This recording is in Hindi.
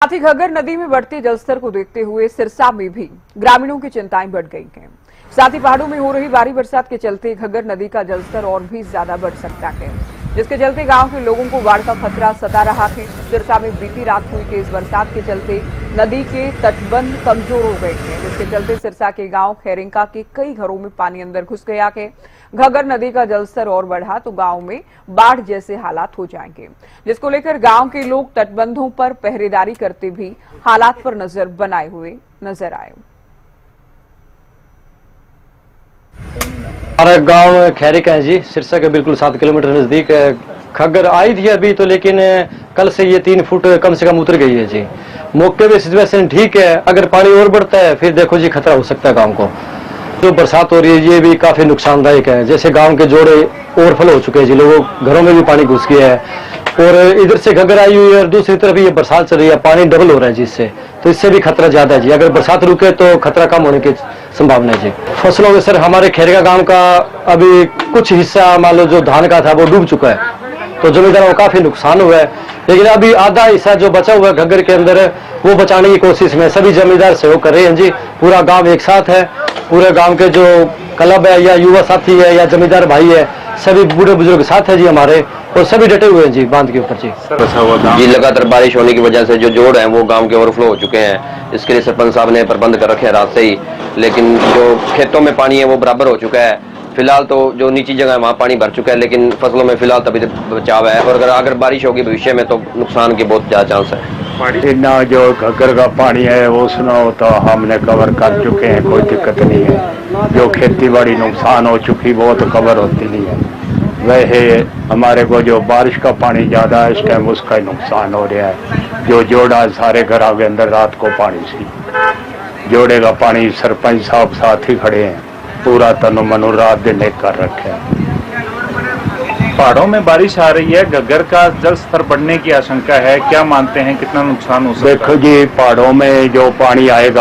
साथ ही घग्गर नदी में बढ़ते जलस्तर को देखते हुए सिरसा में भी ग्रामीणों की चिंताएं बढ़ गई हैं। साथ ही पहाड़ों में हो रही भारी बरसात के चलते घग्गर नदी का जलस्तर और भी ज्यादा बढ़ सकता है, जिसके चलते गांव के लोगों को बाढ़ का खतरा सता रहा है। सिरसा में बीती रात हुई तेज बरसात के चलते नदी के तटबंध कमजोर हो गए हैं, जिसके चलते सिरसा के गांव खैरेंका के कई घरों में पानी अंदर घुस गया है। घग्गर नदी का जलस्तर और बढ़ा तो गांव में बाढ़ जैसे हालात हो जाएंगे, जिसको लेकर गांव के लोग तटबंधों पर पहरेदारी करते भी हालात पर नजर बनाए हुए नजर आए। हमारा गांव खैरेंका है जी, सिरसा के बिल्कुल 7 किलोमीटर नजदीक है। घग्गर आई थी अभी तो, लेकिन कल से ये 3 फुट कम से कम उतर गई है जी। मौके पे सिचुएशन ठीक है, अगर पानी और बढ़ता है फिर देखो जी खतरा हो सकता है गांव को। जो बरसात हो रही है ये भी काफी नुकसानदायक है, जैसे गांव के जोड़े ओवरफ्लो हो चुके हैं जी, लोगों घरों में भी पानी घुस गया है और इधर से घग्गर आई हुई है और दूसरी तरफ ये बरसात चल रही है, पानी डबल हो रहा है जी इससे, तो इससे भी खतरा ज्यादा है जी। अगर बरसात रुके तो खतरा कम होने की संभावना है जी। फसलों में सर हमारे खैरेंका गांव का अभी कुछ हिस्सा मान लो जो धान का था वो डूब चुका है, तो जमींदारों को काफी नुकसान हुआ है, लेकिन अभी आधा हिस्सा जो बचा हुआ है घग्गर के अंदर वो बचाने की कोशिश में सभी जमींदार सहयोग कर रहे हैं जी। पूरा गांव एक साथ है, पूरे गांव के जो क्लब है या युवा साथी है या जमींदार भाई है, सभी बूढ़े बुजुर्ग साथ है जी हमारे, और सभी डटे हुए हैं जी बांध के ऊपर जी। जी लगातार बारिश होने की वजह से जो जोड़ हैं वो गांव के ओवरफ्लो हो चुके हैं। इसके लिए सरपंच साहब ने प्रबंध कर रखे हैं रात से ही, लेकिन जो खेतों में पानी है वो बराबर हो चुका है। फिलहाल तो जो नीची जगह है वहाँ पानी भर चुका है, लेकिन फसलों में फिलहाल तभी बचाव है, और अगर बारिश होगी भविष्य में तो नुकसान के बहुत ज्यादा चांस है। इतना जो घग्गर का पानी है वो सुनो तो हमने कवर कर चुके हैं, कोई दिक्कत नहीं है। जो खेती बाड़ी नुकसान हो चुकी वो तो कवर होती नहीं है। वैसे हमारे को जो बारिश का पानी ज्यादा है इस टाइम उसका ही नुकसान हो रहा है। जो जोड़ा सारे घरों के अंदर रात को पानी सी, जोड़े का पानी सरपंच साहब साथ ही खड़े हैं, पूरा तनो मनो रात दिन एक कर रखे हैं। पहाड़ों में बारिश आ रही है, घग्गर का जल स्तर बढ़ने की आशंका है, क्या मानते हैं कितना नुकसान हो सकता है? देखो जी, पहाड़ों में जो पानी आएगा